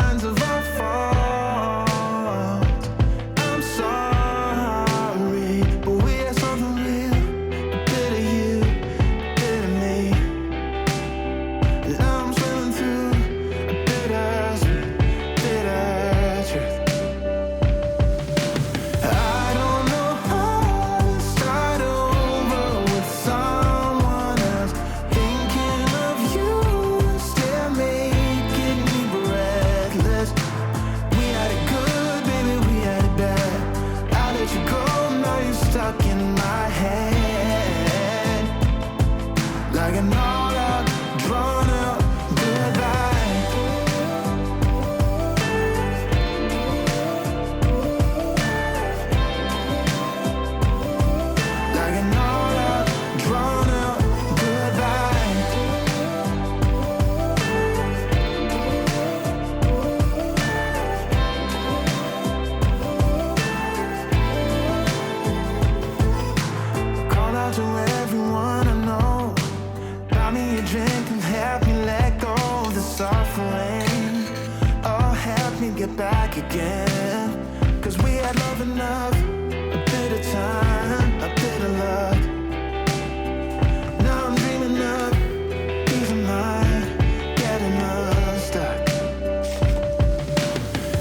signs of our fault. I'm sorry, but we had something real, a bit of you, a bit of me. Now I'm swimming through a bitter truth. I don't know how to start over with someone else. Thinking of you still making me breathless. We had it good, baby, we had it bad. I let you go, now you're stuck in my head. Like an all-out, drawn-out goodbye. Like an all-out, drawn-out goodbye. Call out to everyone I know. Buy me a drink and help me let go of the suffering. Oh, help me get back again. 'Cause we had love enough, a bit of time, a bit of luck. Now I'm dreaming of peace of mind, getting unstuck.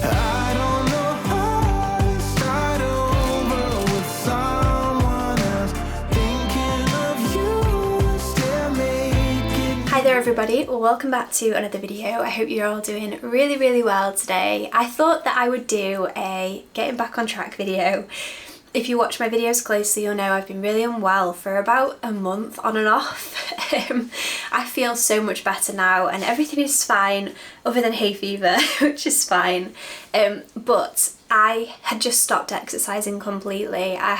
I don't know how to start over with someone else. Thinking of you still making. Hi there everybody, welcome back to another video. I hope you're all doing really well today. I thought that I would do a getting back on track video. If you watch my videos closely, you'll know I've been really unwell for about a month on and off. I feel so much better now and everything is fine other than hay fever, which is fine. But I had just stopped exercising completely. I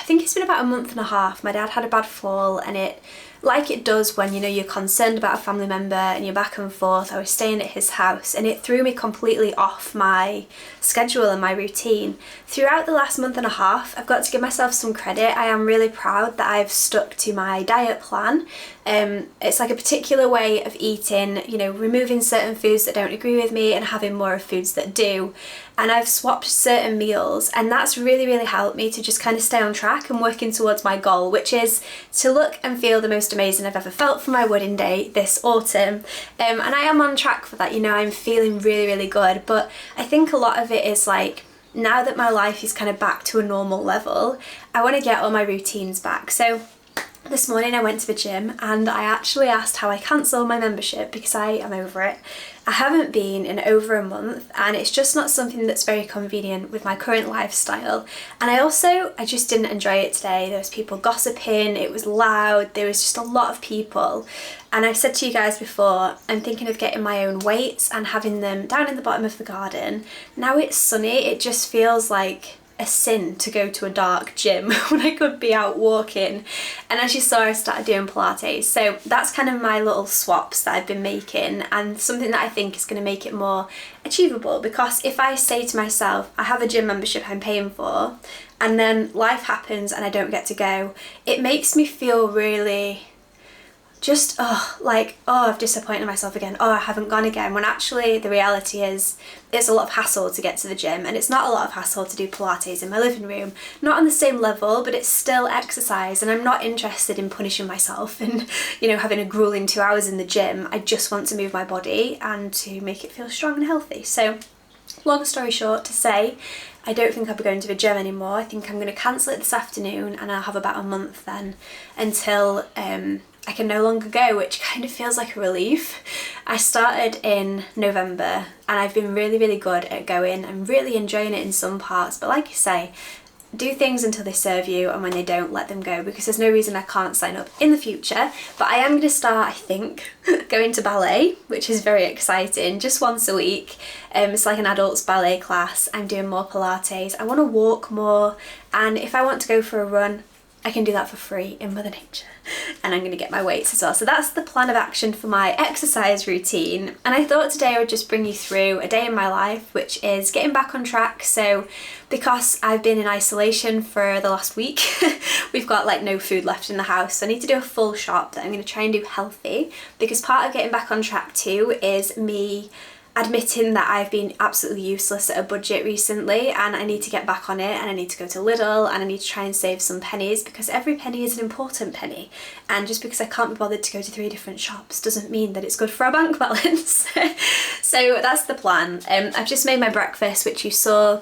think it's been about a month and a half. My dad had a bad fall and it, like it does when you're concerned about a family member and you're back and forth, I was staying at his house and it threw me completely off my schedule and my routine. Throughout the last month and a half, I've got to give myself some credit. I am really proud that I've stuck to my diet plan. It's like a particular way of eating, removing certain foods that don't agree with me and having more of foods that do. And I've swapped certain meals and that's really helped me to just kind of stay on track and working towards my goal, which is to look and feel the most amazing I've ever felt for my wedding day this autumn. And I am on track for that, I'm feeling really good, but I think a lot of it is like, now that my life is kind of back to a normal level, I want to get all my routines back. So this morning I went to the gym and I actually asked how I cancel my membership because I am over it. I haven't been in over a month and it's just not something that's very convenient with my current lifestyle. And I just didn't enjoy it today. There was people gossiping, it was loud, there was just a lot of people. And I've said to you guys before, I'm thinking of getting my own weights and having them down in the bottom of the garden. Now it's sunny, it just feels like a sin to go to a dark gym when I could be out walking. And as you saw, I started doing Pilates. So that's kind of my little swaps that I've been making and something that I think is going to make it more achievable, because if I say to myself, I have a gym membership I'm paying for, and then life happens and I don't get to go, it makes me feel really just, I've disappointed myself again. I haven't gone again. When actually the reality is it's a lot of hassle to get to the gym, and it's not a lot of hassle to do Pilates in my living room. Not on the same level, but it's still exercise, and I'm not interested in punishing myself and, having a grueling 2 hours in the gym. I just want to move my body and to make it feel strong and healthy. So, long story short to say, I don't think I'll be going to the gym anymore. I think I'm going to cancel it this afternoon, and I'll have about a month then until I can no longer go, which kind of feels like a relief. I started in November and I've been really good at going. I'm really enjoying it in some parts, but like you say, do things until they serve you, and when they don't, let them go, because there's no reason I can't sign up in the future. But I am going to start, I think, going to ballet, which is very exciting, just once a week. It's like an adults ballet class. I'm doing more Pilates. I want to walk more, and if I want to go for a run, I can do that for free in Mother Nature, and I'm going to get my weights as well. So that's the plan of action for my exercise routine. And I thought today I would just bring you through a day in my life, which is getting back on track. So because I've been in isolation for the last week, we've got no food left in the house. So I need to do a full shop that I'm going to try and do healthy, because part of getting back on track too is me admitting that I've been absolutely useless at a budget recently, and I need to get back on it, and I need to go to Lidl, and I need to try and save some pennies, because every penny is an important penny, and just because I can't be bothered to go to 3 different shops doesn't mean that it's good for our bank balance. So that's the plan. I've just made my breakfast, which you saw,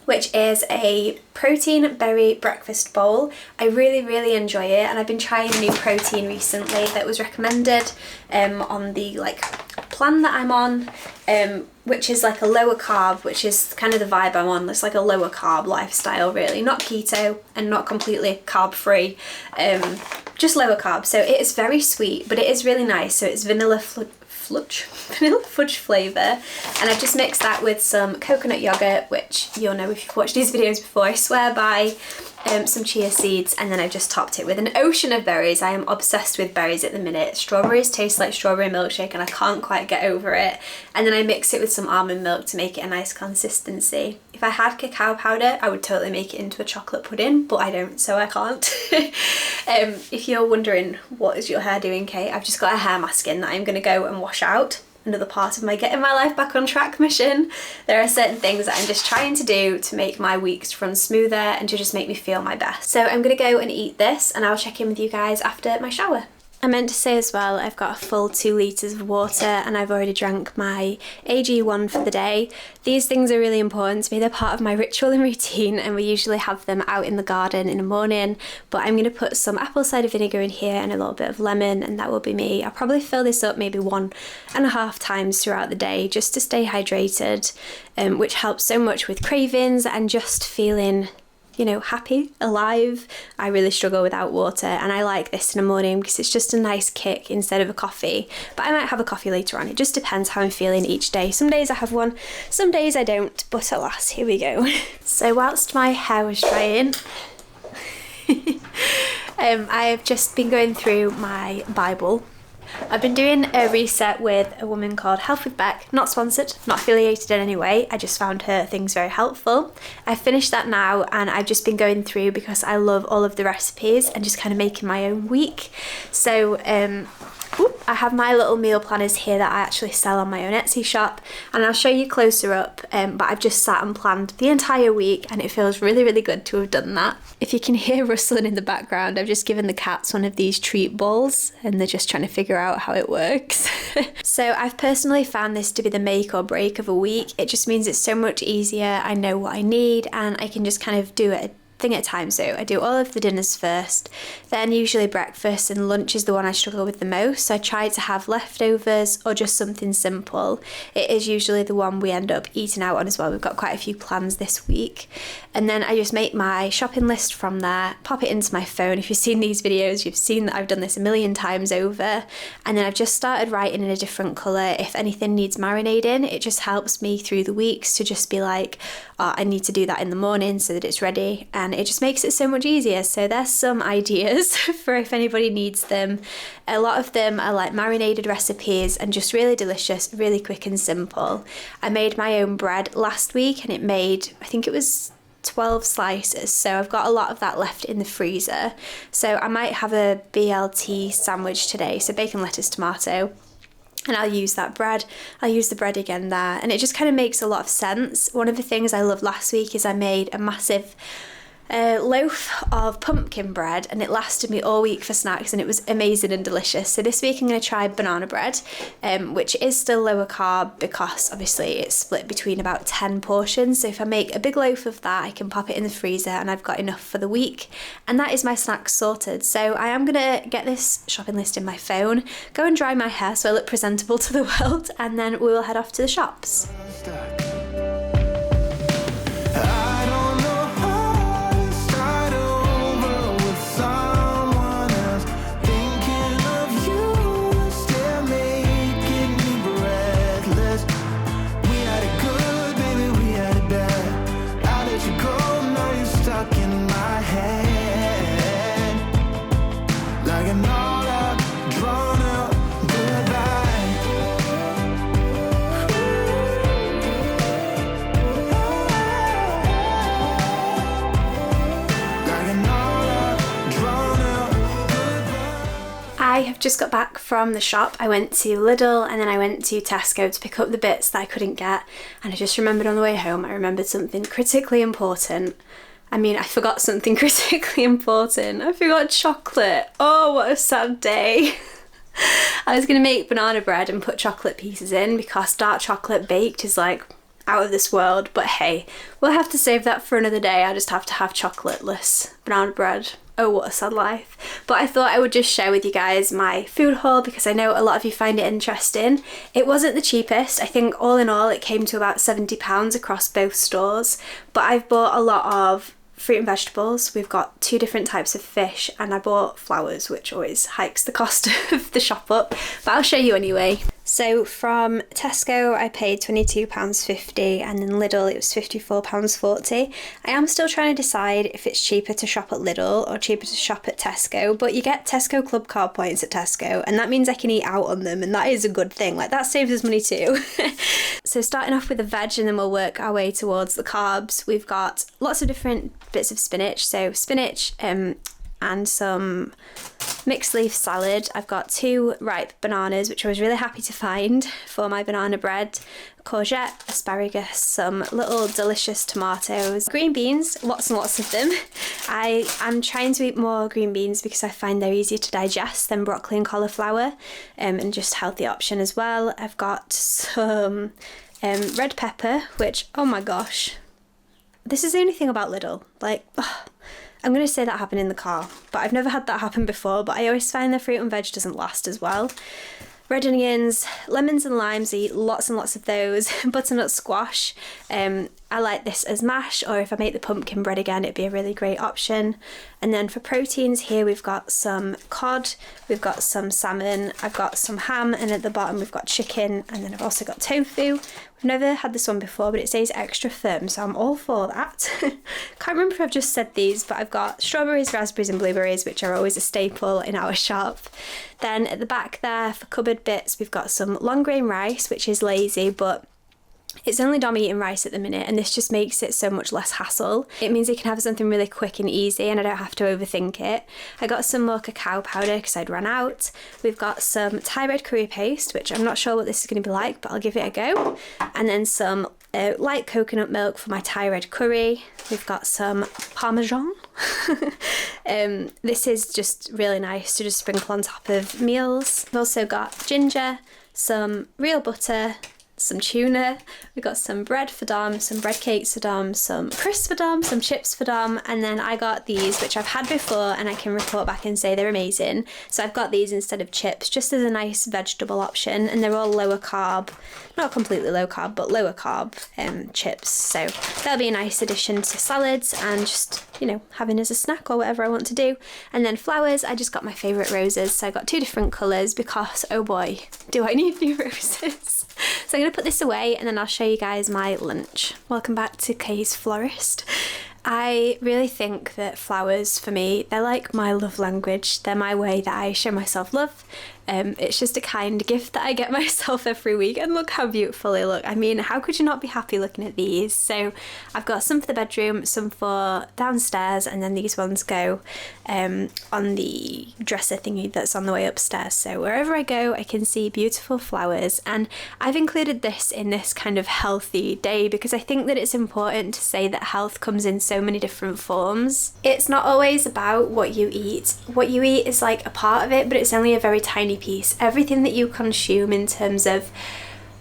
which is a protein berry breakfast bowl. I really enjoy it, and I've been trying a new protein recently that was recommended on the plan that I'm on, which is like a lower carb, which is kind of the vibe I'm on. It's like a lower carb lifestyle, really, not keto and not completely carb free, just lower carb. So it is very sweet, but it is really nice. So it's vanilla fudge flavour, and I've just mixed that with some coconut yogurt, which you'll know if you've watched these videos before, I swear by, some chia seeds, and then I've just topped it with an ocean of berries. I am obsessed with berries at the minute. Strawberries taste like strawberry milkshake, and I can't quite get over it. And then I mix it with some almond milk to make it a nice consistency. If I had cacao powder, I would totally make it into a chocolate pudding, but I don't, so I can't. If you're wondering, what is your hair doing, Kate? I've just got a hair mask in that I'm going to go and wash out. Another part of my getting my life back on track mission. There are certain things that I'm just trying to do to make my weeks run smoother and to just make me feel my best. So I'm gonna go and eat this, and I'll check in with you guys after my shower. I meant to say as well, I've got a full 2 litres of water, and I've already drank my AG1 for the day. These things are really important to me. They're part of my ritual and routine, and we usually have them out in the garden in the morning. But I'm going to put some apple cider vinegar in here and a little bit of lemon, and that will be me. I'll probably fill this up maybe 1.5 times throughout the day just to stay hydrated, which helps so much with cravings and just feeling, you know, happy, alive. I really struggle without water, and I like this in the morning because it's just a nice kick instead of a coffee. But I might have a coffee later on. It just depends how I'm feeling each day. Some days I have one, some days I don't, but alas, here we go. So whilst my hair was drying, I've just been going through my Bible. I've been doing a reset with a woman called Health with Beck, not sponsored, not affiliated in any way, I just found her things very helpful. I've finished that now, and I've just been going through because I love all of the recipes and just kind of making my own week. So I have my little meal planners here that I actually sell on my own Etsy shop, and I'll show you closer up, but I've just sat and planned the entire week, and it feels really good to have done that. If you can hear rustling in the background, I've just given the cats one of these treat balls, and they're just trying to figure out how it works. So I've personally found this to be the make or break of a week. It just means it's so much easier. I know what I need, and I can just kind of do it thing at a time. So I do all of the dinners first, then usually breakfast, and lunch is the one I struggle with the most. So I try to have leftovers or just something simple. It is usually the one we end up eating out on as well. We've got quite a few plans this week. And then I just make my shopping list from there, pop it into my phone. If you've seen these videos, you've seen that I've done this a million times over. And then I've just started writing in a different colour if anything needs marinating. It just helps me through the weeks to just be like, oh, I need to do that in the morning so that it's ready. And it just makes it so much easier. So there's some ideas for if anybody needs them. A lot of them are like marinated recipes and just really delicious, really quick and simple. I made my own bread last week, and it made, I think it was 12 slices, so I've got a lot of that left in the freezer. So I might have a BLT sandwich today, so bacon, lettuce, tomato, and I'll use that bread. I'll use the bread again there, and it just kind of makes a lot of sense. One of the things I loved last week is I made a massive loaf of pumpkin bread, and it lasted me all week for snacks, and it was amazing and delicious. So this week I'm going to try banana bread, which is still lower carb because obviously it's split between about 10 portions. So if I make a big loaf of that, I can pop it in the freezer and I've got enough for the week, and that is my snacks sorted. So I am going to get this shopping list in my phone, go and dry my hair so I look presentable to the world, and then we will head off to the shops. just got back from the shop. I went to Lidl and then I went to Tesco to pick up the bits that I couldn't get, and I just remembered on the way home, I remembered something critically important. I forgot something critically important. I forgot chocolate. Oh, what a sad day. I was going to make banana bread and put chocolate pieces in because dark chocolate baked is like out of this world, but hey, we'll have to save that for another day. I just have to have chocolateless banana bread. Oh, what a sad life. But I thought I would just share with you guys my food haul because I know a lot of you find it interesting. It wasn't the cheapest. I think all in all it came to about £70 across both stores, but I've bought a lot of fruit and vegetables. We've got 2 different types of fish, and I bought flowers, which always hikes the cost of the shop up, but I'll show you anyway. So from Tesco I paid £22.50, and then Lidl it was £54.40. I am still trying to decide if it's cheaper to shop at Lidl or cheaper to shop at Tesco, but you get Tesco Club Card points at Tesco, and that means I can eat out on them, and that is a good thing. Like, that saves us money too. So starting off with the veg, and then we'll work our way towards the carbs. We've got lots of different bits of spinach, so spinach and some mixed leaf salad. I've got 2 ripe bananas, which I was really happy to find for my banana bread, courgette, asparagus, some little delicious tomatoes, green beans, lots and lots of them. I'm trying to eat more green beans because I find they're easier to digest than broccoli and cauliflower, and just healthy option as well. I've got some red pepper, which, oh my gosh, this is the only thing about Lidl, like, I'm going to say that happened in the car, but I've never had that happen before, but I always find the fruit and veg doesn't last as well. Red onions, lemons and limes, I eat lots and lots of those. Butternut squash, I like this as mash, or if I make the pumpkin bread again, it'd be a really great option. And then for proteins here, we've got some cod, we've got some salmon, I've got some ham, and at the bottom we've got chicken, and then I've also got tofu. We've never had this one before, but it says extra firm, so I'm all for that. Can't remember if I've just said these, but I've got strawberries, raspberries and blueberries, which are always a staple in our shop. Then at the back there, for cupboard bits, we've got some long grain rice, which is lazy, but it's only Dom eating rice at the minute, and this just makes it so much less hassle. It means you can have something really quick and easy, and I don't have to overthink it. I got some more cacao powder because I'd run out. We've got some Thai red curry paste, which I'm not sure what this is going to be like, but I'll give it a go. And then some light coconut milk for my Thai red curry. We've got some Parmesan. This is just really nice to just sprinkle on top of meals. We've also got ginger, some real butter, some tuna, we've got some bread for Dom, some bread cakes for Dom, some crisps for Dom, some chips for Dom, and then I got these, which I've had before and I can report back and say they're amazing. So I've got these instead of chips, just as a nice vegetable option, and they're all lower carb, not completely low carb, but lower carb chips. So that'll be a nice addition to salads and just, you know, having as a snack or whatever I want to do. And then flowers, I just got my favourite roses, so I got 2 different colours because, oh boy, do I need new roses. So I'm going to put this away and then I'll show you guys my lunch. Welcome back to Kay's Florist. I really think that flowers, for me, they're like my love language. They're my way that I show myself love. It's just a kind gift that I get myself every week, and look how beautiful they look. I mean, how could you not be happy looking at these? So I've got some for the bedroom, some for downstairs, and then these ones go on the dresser thingy that's on the way upstairs. So wherever I go, I can see beautiful flowers, and I've included this in this kind of healthy day because I think that it's important to say that health comes in so many different forms. It's not always about what you eat. What you eat is like a part of it, but it's only a very tiny piece. Everything that you consume in terms of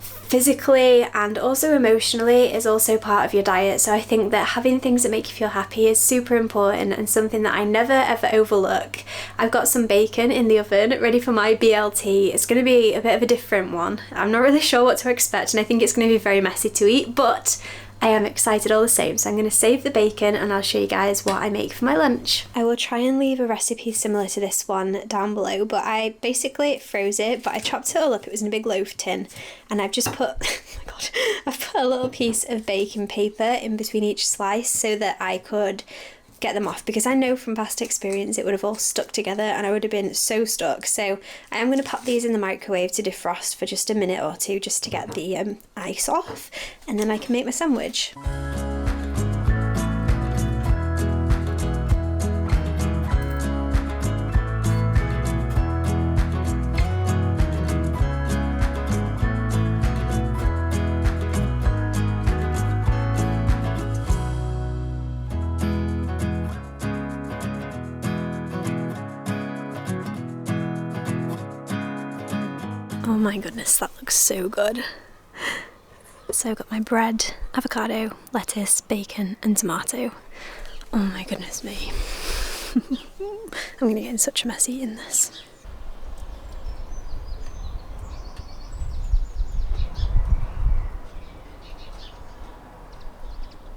physically and also emotionally is also part of your diet. So I think that having things that make you feel happy is super important and something that I never ever overlook. I've got some bacon in the oven ready for my BLT. It's going to be a bit of a different one. I'm not really sure what to expect and I think it's going to be very messy to eat, but I am excited all the same, so I'm going to save the bacon and I'll show you guys what I make for my lunch. I will try and leave a recipe similar to this one down below, but I basically froze it, but I chopped it all up. It was in a big loaf tin, and I've just put, oh my god, I've put a little piece of baking paper in between each slice so that I could get them off, because I know from past experience it would have all stuck together and I would have been so stuck. So I am going to pop these in the microwave to defrost for just a minute or two just to get the ice off, and then I can make my sandwich. my goodness, that looks so good. So I've got my bread, avocado, lettuce, bacon and tomato. Oh my goodness me. I'm gonna get in such a mess eating this.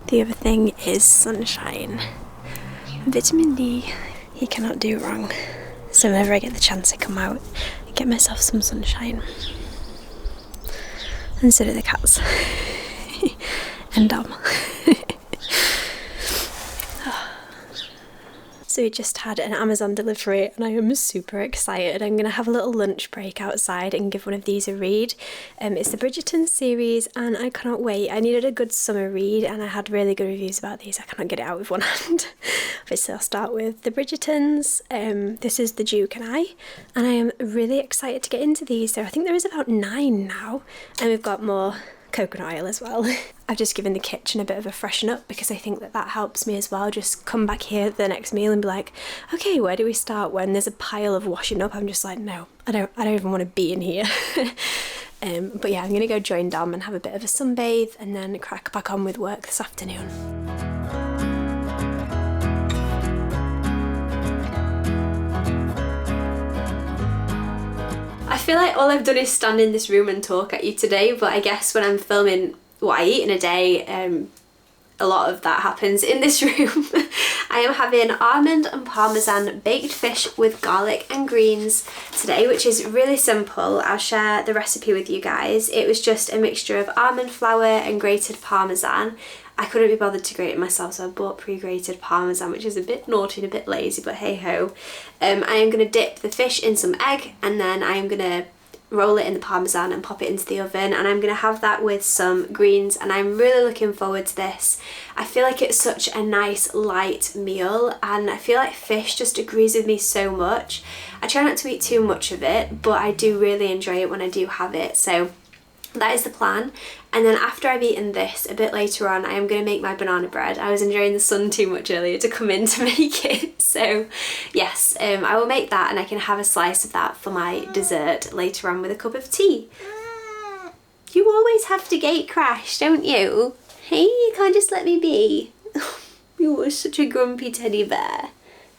The other thing is sunshine. Vitamin D, you cannot do wrong. So whenever I get the chance to come out, I get myself some sunshine. And so do the cats. And Dom. So we just had an Amazon delivery and I am super excited. I'm going to have a little lunch break outside and give one of these a read. It's the Bridgerton series and I cannot wait. I needed a good summer read and I had really good reviews about these. I cannot get it out with one hand. Obviously I'll start with the Bridgertons. This is The Duke and I am really excited to get into these. So I think there is about 9 now and we've got more coconut oil as well. I've just given the kitchen a bit of a freshen up because I think that helps me as well. Just come back here the next meal and be like, okay, where do we start? When there's a pile of washing up, I'm just like, no, I don't even want to be in here. But yeah, I'm gonna go join Dom and have a bit of a sunbathe and then crack back on with work this afternoon. I feel like all I've done is stand in this room and talk at you today, but I guess when I'm filming what I eat in a day, a lot of that happens in this room. I am having almond and parmesan baked fish with garlic and greens today, which is really simple. I'll share the recipe with you guys. It was just a mixture of almond flour and grated parmesan. I couldn't be bothered to grate it myself, so I bought pre-grated parmesan, which is a bit naughty and a bit lazy, but hey ho. I am going to dip the fish in some egg and then I am going to roll it in the parmesan and pop it into the oven, and I'm going to have that with some greens and I'm really looking forward to this. I feel like it's such a nice light meal and I feel like fish just agrees with me so much. I try not to eat too much of it, but I do really enjoy it when I do have it, so that is the plan. And then after I've eaten this, a bit later on, I am going to make my banana bread. I was enjoying the sun too much earlier to come in to make it. So yes, I will make that and I can have a slice of that for my dessert later on with a cup of tea. You always have to gate crash, don't you? Hey, you can't just let me be. You are such a grumpy teddy bear.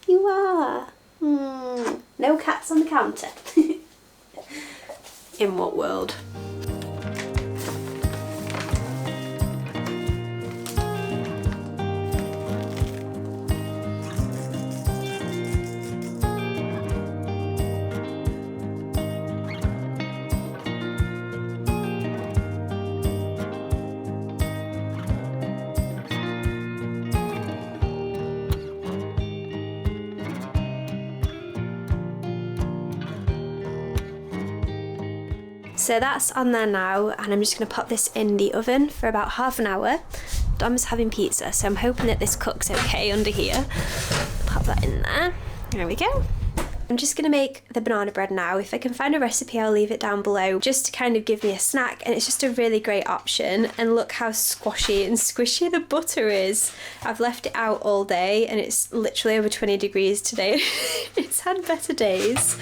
You are. No cats on the counter. In what world? So that's on there now and I'm just going to pop this in the oven for about half an hour. Dom's having pizza, so I'm hoping that this cooks okay under here. Pop that in there. There we go. I'm just going to make the banana bread now. If I can find a recipe, I'll leave it down below just to kind of give me a snack, and it's just a really great option. And look how squashy and squishy the butter is. I've left it out all day and it's literally over 20 degrees today. It's had better days.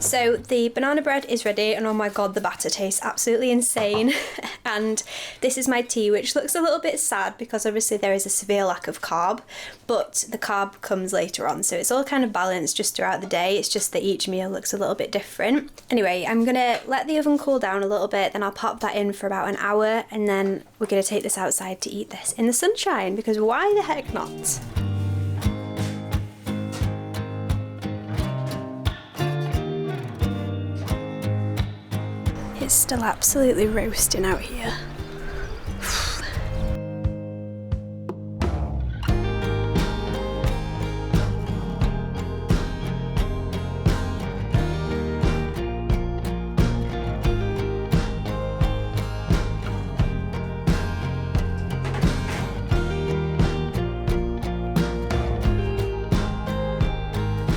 So the banana bread is ready, and oh my god, the batter tastes absolutely insane. And this is my tea, which looks a little bit sad because obviously there is a severe lack of carb, but the carb comes later on, so it's all kind of balanced just throughout the day. It's just that each meal looks a little bit different. Anyway, I'm gonna let the oven cool down a little bit, then I'll pop that in for about an hour, and then we're gonna take this outside to eat this in the sunshine, because why the heck not? It's still absolutely roasting out here.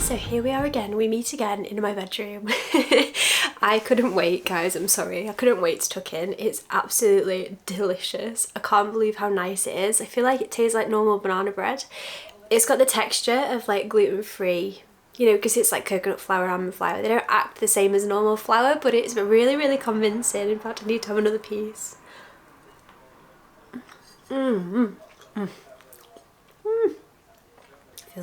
So here we are again, we meet again in my bedroom. I couldn't wait, guys, I'm sorry. I couldn't wait to tuck in. It's absolutely delicious. I can't believe how nice it is. I feel like it tastes like normal banana bread. It's got the texture of like gluten-free, you know, because it's like coconut flour, almond flour. They don't act the same as normal flour, but it's really, really convincing. In fact, I need to have another piece. Feels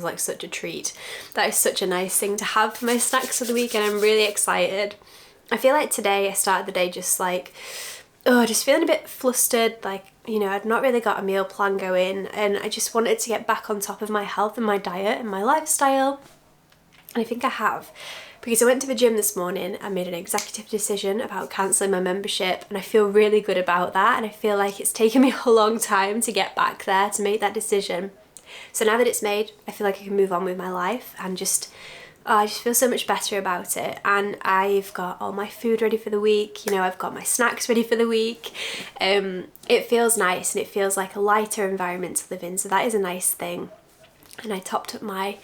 like such a treat. That is such a nice thing to have for my snacks of the week, and I'm really excited. I feel like today I started the day just like, just feeling a bit flustered, like, you know, I'd not really got a meal plan going, and I just wanted to get back on top of my health and my diet and my lifestyle. And I think I have, because I went to the gym this morning and made an executive decision about cancelling my membership, and I feel really good about that, and I feel like it's taken me a long time to get back there to make that decision. So now that it's made, I feel like I can move on with my life and I just feel so much better about it. And I've got all my food ready for the week, you know, I've got my snacks ready for the week. It feels nice, and it feels like a lighter environment to live in, so that is a nice thing. And I topped up my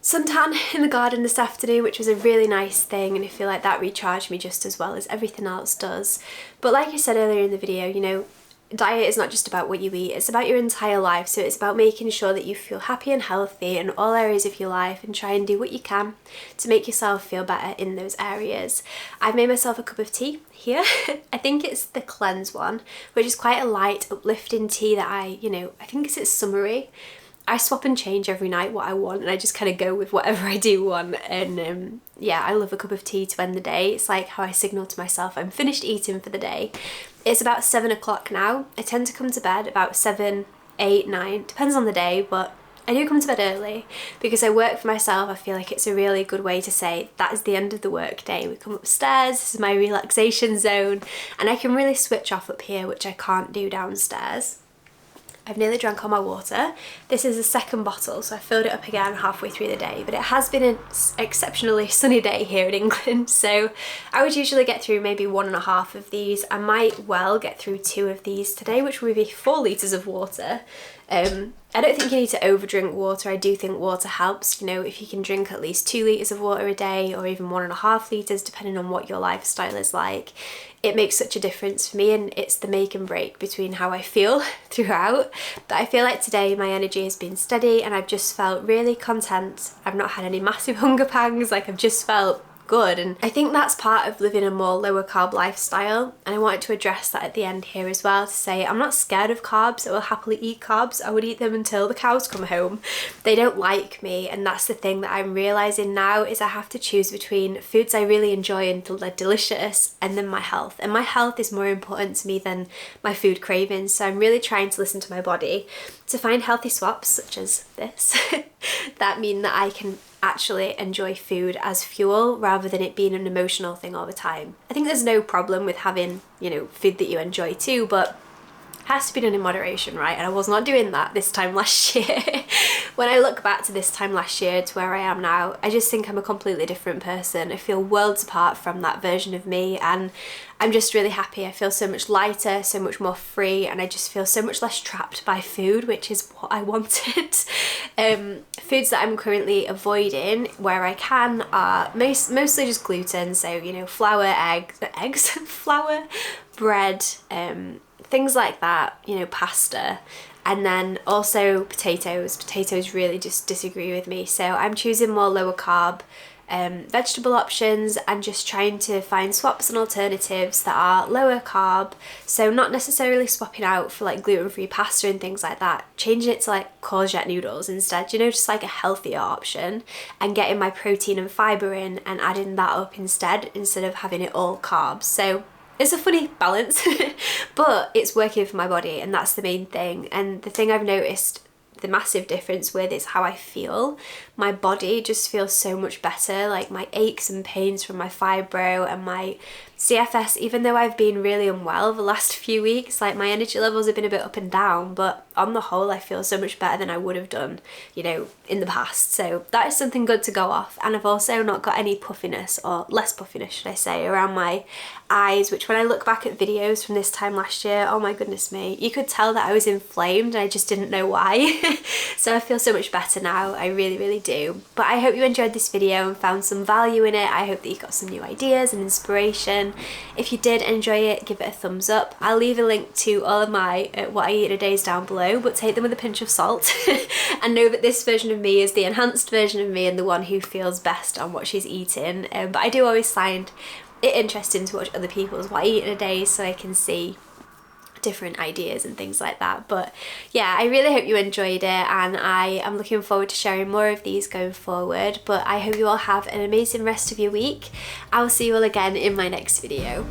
suntan in the garden this afternoon, which was a really nice thing, and I feel like that recharged me just as well as everything else does. But like I said earlier in the video, you know, diet is not just about what you eat, it's about your entire life. So it's about making sure that you feel happy and healthy in all areas of your life, and try and do what you can to make yourself feel better in those areas. I've made myself a cup of tea here. I think it's the cleanse one, which is quite a light, uplifting tea that I think it's summery. I swap and change every night what I want, and I just kind of go with whatever I do want. And yeah, I love a cup of tea to end the day. It's like how I signal to myself I'm finished eating for the day. It's about 7 o'clock now. I tend to come to bed about 7, 8, 9, depends on the day, but I do come to bed early because I work for myself. I feel like it's a really good way to say that is the end of the work day. We come upstairs, this is my relaxation zone, and I can really switch off up here, which I can't do downstairs. I've nearly drank all my water. This is the second bottle, so I filled it up again halfway through the day, but it has been an exceptionally sunny day here in England, so I would usually get through maybe 1.5 of these. I might well get through 2 of these today, which will be 4 litres of water. I don't think you need to overdrink water. I do think water helps. You know, if you can drink at least 2 litres of water a day, or even 1.5 litres, depending on what your lifestyle is like, it makes such a difference for me, and it's the make and break between how I feel throughout. But I feel like today my energy has been steady, and I've just felt really content. I've not had any massive hunger pangs, like I've just felt good, and I think that's part of living a more lower carb lifestyle, and I wanted to address that at the end here as well, to say I'm not scared of carbs. I will happily eat carbs. I would eat them until the cows come home. They don't like me, and that's the thing that I'm realising now, is I have to choose between foods I really enjoy and they're delicious, and then my health, and my health is more important to me than my food cravings. So I'm really trying to listen to my body to find healthy swaps such as this that mean that I can actually enjoy food as fuel rather than it being an emotional thing all the time. I think there's no problem with having, you know, food that you enjoy too, but it has to be done in moderation, right? And I was not doing that this time last year. When I look back to this time last year to where I am now, I just think I'm a completely different person. I feel worlds apart from that version of me, and I'm just really happy. I feel so much lighter, so much more free, and I just feel so much less trapped by food, which is what I wanted. Foods that I'm currently avoiding where I can are mostly just gluten, so, you know, flour, eggs, flour, bread, things like that, you know, pasta. And then also potatoes. Potatoes really just disagree with me. So I'm choosing more lower carb vegetable options and just trying to find swaps and alternatives that are lower carb. So not necessarily swapping out for like gluten-free pasta and things like that, changing it to like courgette noodles instead, you know, just like a healthier option, and getting my protein and fibre in and adding that up instead of having it all carbs. So it's a funny balance, but it's working for my body, and that's the main thing. And the thing I've noticed the massive difference with is how I feel. My body just feels so much better, like my aches and pains from my fibro and my CFS, even though I've been really unwell the last few weeks, like my energy levels have been a bit up and down, but on the whole I feel so much better than I would have done, you know, in the past. So that is something good to go off. And I've also not got any puffiness, or less puffiness should I say, around my eyes, which when I look back at videos from this time last year, oh my goodness me, you could tell that I was inflamed and I just didn't know why. So I feel so much better now, I really do. But I hope you enjoyed this video and found some value in it. I hope that you got some new ideas and inspiration. If you did enjoy it, give it a thumbs up. I'll leave a link to all of my what I eat in a day days down below, but take them with a pinch of salt and know that this version of me is the enhanced version of me and the one who feels best on what she's eating. But I do always find it interesting to watch other people's what I eat in a day so I can see different ideas and things like that. But yeah, I really hope you enjoyed it, and I am looking forward to sharing more of these going forward. But I hope you all have an amazing rest of your week. I will see you all again in my next video.